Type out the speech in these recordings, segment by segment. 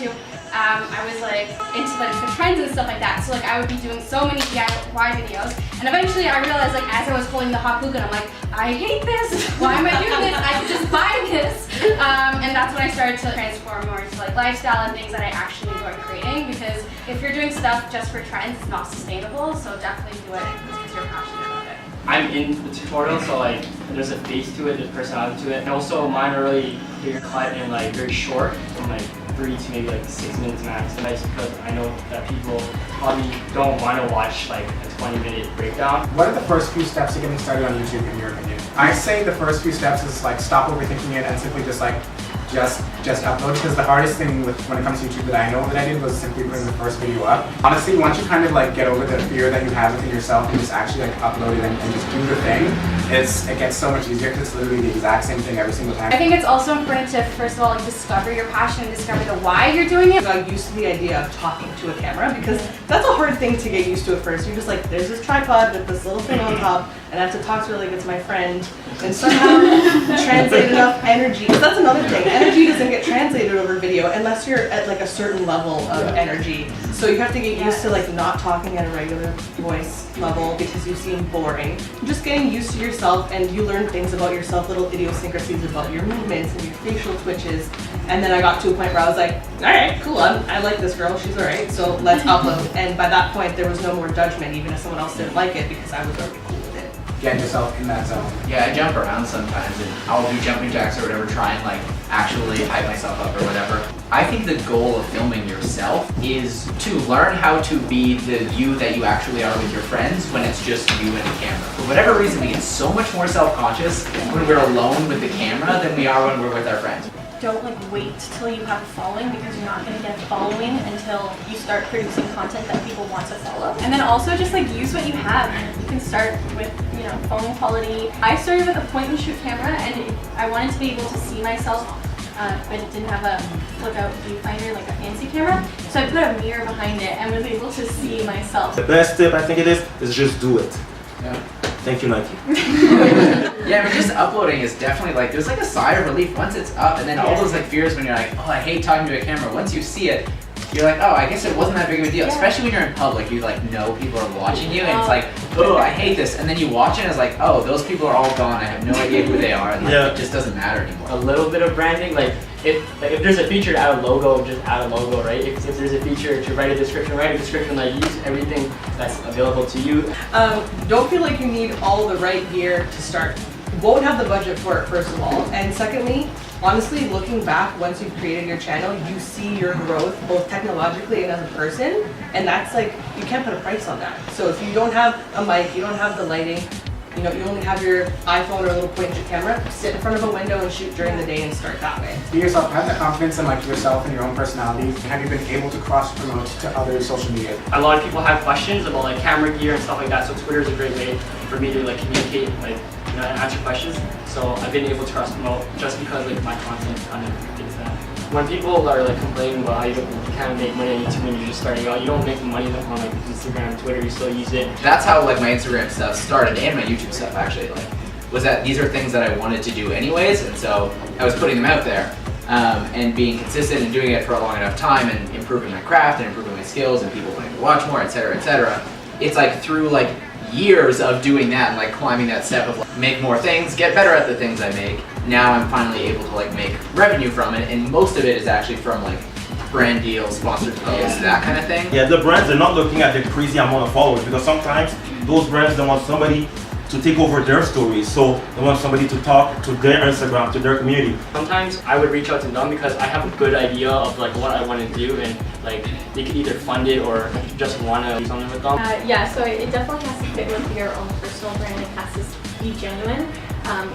YouTube, I was like into like the trends and stuff like that. So like I would be doing so many DIY videos, and eventually I realized like as I was holding the hot glue gun, I'm like, I hate this. Why am I doing this? I could just buy this. And that's when I started to transform more into like lifestyle and things that I actually enjoy creating. Because if you're doing stuff just for trends, it's not sustainable. So definitely do it because you're passionate about it. I'm in the tutorial, so like there's a face to it, there's personality to it, and also mine are really clear cut and like very short, from like 3 to maybe like 6 minutes max. And that's because I know that people probably don't want to watch like a 20-minute breakdown. What are the first few steps to getting started on YouTube in your opinion? I say the first few steps is like stop overthinking it and simply just like just upload, because the hardest thing when it comes to YouTube that I know that I did was simply putting the first video up. Honestly, once you kind of like get over the fear that you have within yourself and just actually like upload it and just do the thing, it gets so much easier because it's literally the exact same thing every single time. I think it's also important to first of all like discover your passion and discover the why you're doing it. I got used to the idea of talking to a camera because that's a hard thing to get used to at first. You're just like, there's this tripod with this little thing on top, and I have to talk to her like it's my friend, and somehow translate enough energy. That's another thing. Energy doesn't get translated over video unless you're at like a certain level of energy. So you have to get used to like not talking at a regular voice level because you seem boring. Just getting used to yourself, and you learn things about yourself, little idiosyncrasies about your movements and your facial twitches. And then I got to a point where I was like, all right, cool, I like this girl, she's all right, so let's upload. And by that point, there was no more judgment, even if someone else didn't like it, because I was already cool with it. Get yourself in that zone. Yeah, I jump around sometimes, and I'll do jumping jacks or whatever, try and like actually hype myself up or whatever. I think the goal of filming yourself is to learn how to be the you that you actually are with your friends when it's just you and the camera. For whatever reason, we get so much more self-conscious when we're alone with the camera than we are when we're with our friends. Don't like wait till you have a following, because you're not going to get a following until you start producing content that people want to follow. And then also just like use what you have. You can start with, you know, phone quality. I started with a point and shoot camera, and I wanted to be able to see myself, but it didn't have a flip out viewfinder like a fancy camera. So I put a mirror behind it and was able to see myself. The best tip I think it is just do it. Yeah. Thank you, Nike. Yeah, but just uploading is definitely like, there's like a sigh of relief once it's up, and then all those like fears when you're like, oh, I hate talking to a camera. Once you see it, you're like, oh, I guess it wasn't that big of a deal. Yeah. Especially when you're in public, you like know people are watching you, and it's like, oh, I hate this. And then you watch it, and it's like, oh, those people are all gone. I have no idea who they are, and like, it just doesn't matter anymore. A little bit of branding, like if there's a feature to add a logo, just add a logo, right? If there's a feature to write a description, like use everything that's available to you. Don't feel like you need all the right gear to start. You won't have the budget for it, first of all. And secondly, honestly, looking back, once you've created your channel, you see your growth both technologically and as a person, and that's like, you can't put a price on that. So if you don't have a mic, you don't have the lighting, you know, you only have your iPhone or a little point and shoot camera, sit in front of a window and shoot during the day and start that way. Be yourself, have the confidence in like yourself and your own personality. Have you been able to cross promote to other social media? A lot of people have questions about like camera gear and stuff like that, so Twitter is a great way for me to like communicate, like, you know, and answer questions. So I've been able to cross promote just because like my content kind of fits that. When people are like complaining about how you can't make money on YouTube when you're just starting out, you don't make money on like Instagram, Twitter, you still use it. That's how like my Instagram stuff started, and my YouTube stuff actually, like, was that these are things that I wanted to do anyways, and so I was putting them out there, and being consistent and doing it for a long enough time and improving my craft and improving my skills and people wanting to watch more, etc., etc. It's like through like years of doing that and like climbing that step of like, make more things, get better at the things I make. Now I'm finally able to like make revenue from it, and most of it is actually from like brand deals, sponsored posts, that kind of thing. Yeah, the brands are not looking at the crazy amount of followers, because sometimes those brands don't want somebody to take over their stories, so they want somebody to talk to their Instagram, to their community. Sometimes I would reach out to them because I have a good idea of like what I want to do, and like they could either fund it or just want to do something with them. Yeah, so it definitely has to fit with your own personal brand. It has to be genuine.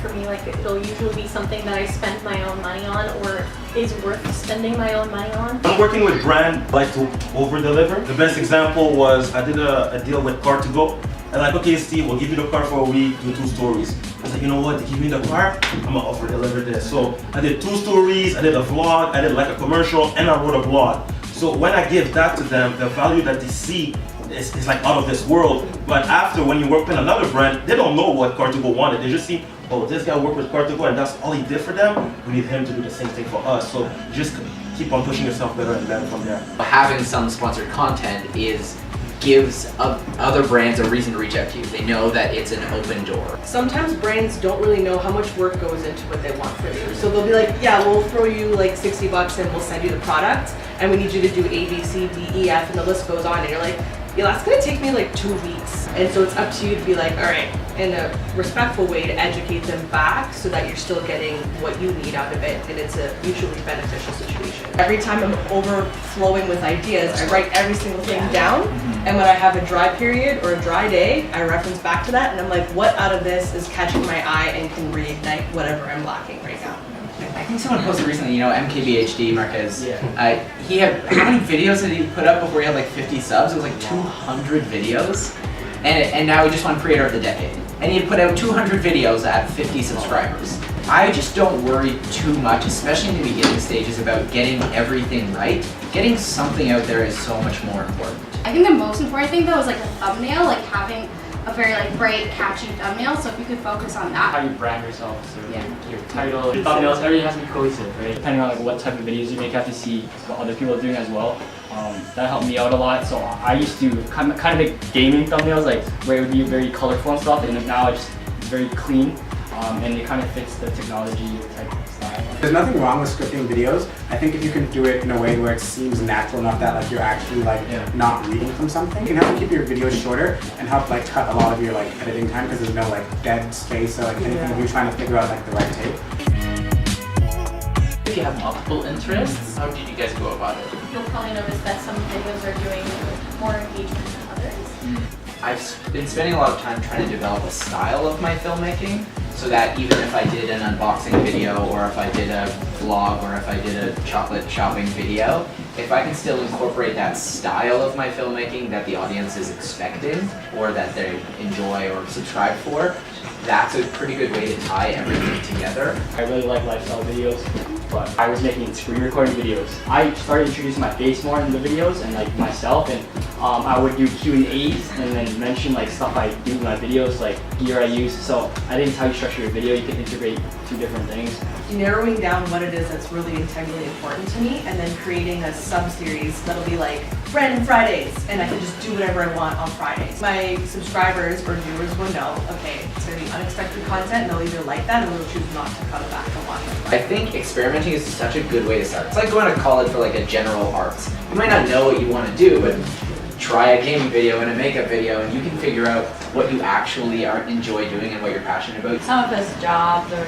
For me, like it'll usually be something that I spend my own money on or is worth spending my own money on. I'm working with brand like to over-deliver. The best example was I did a deal with Car2Go. And like, okay, Steve, we'll give you the car for a week, do 2 stories. I was like, you know what, give me the car, I'm gonna offer deliver this. So I did 2 stories, I did a vlog, I did like a commercial, and I wrote a blog. So when I give that to them, the value that they see is like out of this world. But after, when you work with another brand, they don't know what Car2Go wanted. They just see, oh, this guy worked with Car2Go and that's all he did for them. We need him to do the same thing for us. So just keep on pushing yourself better and better from there. Having some sponsored content gives other brands a reason to reach out to you. They know that it's an open door. Sometimes brands don't really know how much work goes into what they want from you. So they'll be like, yeah, we'll throw you like $60 and we'll send you the product and we need you to do A, B, C, D, E, F, and the list goes on. And you're like, yeah, that's gonna take me like 2 weeks. And so it's up to you to be like, all right, in a respectful way to educate them back so that you're still getting what you need out of it and it's a mutually beneficial situation. Every time I'm overflowing with ideas, I write every single thing down. And when I have a dry period or a dry day, I reference back to that and I'm like, what out of this is catching my eye and can reignite whatever I'm lacking right now? I think someone posted recently, you know, MKBHD, Marquez, he had, how many videos did he put up before he had like 50 subs? It was like 200 videos. And now he just won Creator of the Decade. And he had put out 200 videos at 50 subscribers. I just don't worry too much, especially in the beginning stages, about getting everything right. Getting something out there is so much more important. I think the most important thing though is like a thumbnail, like having a very like bright, catchy thumbnail. So if you could focus on that. How you brand yourself, so your title, your thumbnails, everything has to be cohesive, right? Depending on like what type of videos you make, you have to see what other people are doing as well. That helped me out a lot. So I used to kind of make gaming thumbnails, like where it would be very colorful and stuff, and now it's very clean, and it kind of fits the technology type style. There's nothing wrong with scripting videos. I think if you can do it in a way where it seems natural enough that like you're actually like not reading from something, you can help keep your videos shorter and help like cut a lot of your like editing time because there's no like dead space or like anything you're trying to figure out like the right take. If you have multiple interests, how did you guys go about it? You'll probably notice that some videos are doing more engagement than others. I've been spending a lot of time trying to develop a style of my filmmaking so that even if I did an unboxing video or if I did a vlog or if I did a chocolate shopping video, if I can still incorporate that style of my filmmaking that the audience is expecting or that they enjoy or subscribe for, that's a pretty good way to tie everything together. I really like lifestyle videos, but I was making screen recording videos. I started introducing my face more in the videos and like myself, and I would do Q&As and then mention like stuff I do in my videos, like gear I use. So I think it's how you structure your video. You can integrate two different things. Narrowing down what it is that's really integrally important to me and then creating a sub-series that'll be like Random Fridays and I can just do whatever I want on Fridays. My subscribers or viewers will know, okay, it's going to be unexpected content and they'll either like that or they'll choose not to come back and watch it. I think experimenting is such a good way to start. It's like going to college for like a general arts. You might not know what you want to do, but try a gaming video and a makeup video and you can figure out what you actually enjoy doing and what you're passionate about. Some of us jobs or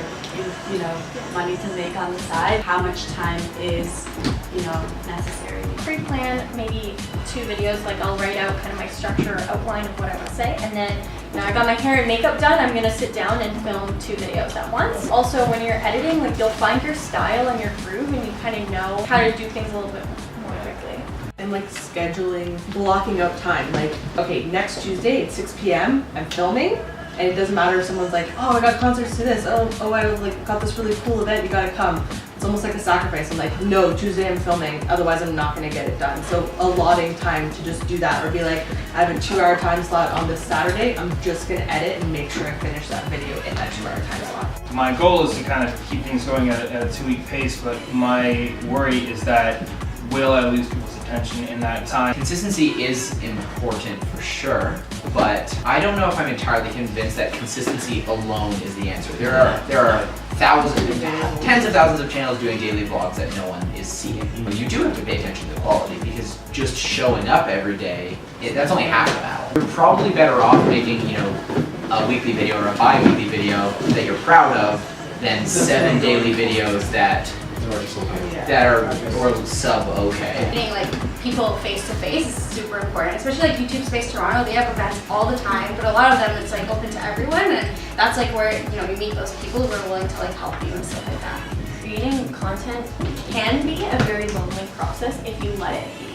you know, money to make on the side. How much time is, you know, necessary? Pre-plan maybe 2 videos, like I'll write out kind of my structure outline of what I want to say, and then now I got my hair and makeup done, I'm going to sit down and film 2 videos at once. Also when you're editing, like you'll find your style and your groove and you kind of know how to do things a little bit more quickly. And like scheduling, blocking out time, like, okay, next Tuesday at 6 p.m. I'm filming, and it doesn't matter if someone's like, oh, I got concerts to this, oh, I like got this really cool event, you gotta come. It's almost like a sacrifice. I'm like, no, Tuesday I'm filming, otherwise I'm not gonna get it done. So allotting time to just do that, or be like, I have a 2-hour time slot on this Saturday, I'm just gonna edit and make sure I finish that video in that 2-hour time slot. My goal is to kind of keep things going at a 2-week pace, but my worry is that will I lose people's attention in that time? Consistency is important for sure, but I don't know if I'm entirely convinced that consistency alone is the answer. There are thousands, tens of thousands of channels doing daily vlogs that no one is seeing. But you do have to pay attention to the quality because just showing up every day, that's only half the battle. You're probably better off making, you know, a weekly video or a bi-weekly video that you're proud of than 7 daily videos that are or sub okay. Getting like people face to face is super important, especially like YouTube Space Toronto. They have events all the time, but a lot of them it's like open to everyone, and that's like where you meet those people who are willing to like help you and stuff like that. Creating content can be a very lonely process if you let it be.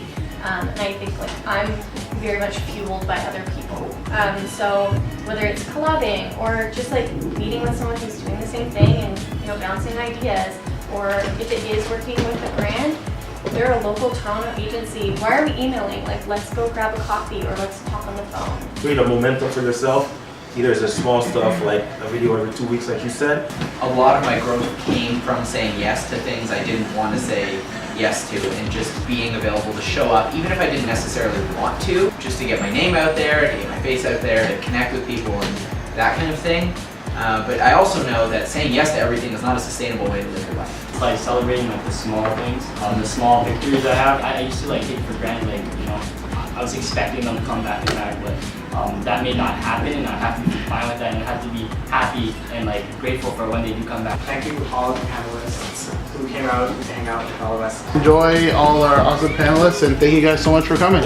And I think like I'm very much fueled by other people. So whether it's collabing or just like meeting with someone who's doing the same thing and bouncing ideas, or if it is working with a brand, they're a local Toronto agency. Why are we emailing? Like, let's go grab a coffee or let's talk on the phone. Create a momentum for yourself. Either it's a small stuff like a video every 2 weeks, like you said. A lot of my growth came from saying yes to things I didn't want to say yes to, and just being available to show up, even if I didn't necessarily want to, just to get my name out there, to get my face out there, to connect with people and that kind of thing. But I also know that saying yes to everything is not a sustainable way to live your life. It's like celebrating like the small things, the small victories I have. I used to like take for granted, like, you know, I was expecting them to come back and back, but that may not happen, and I have to be fine with that, and I have to be happy and like grateful for when they do come back. Thank you to all of the panelists who came out to hang out with all of us. Enjoy all our awesome panelists, and thank you guys so much for coming.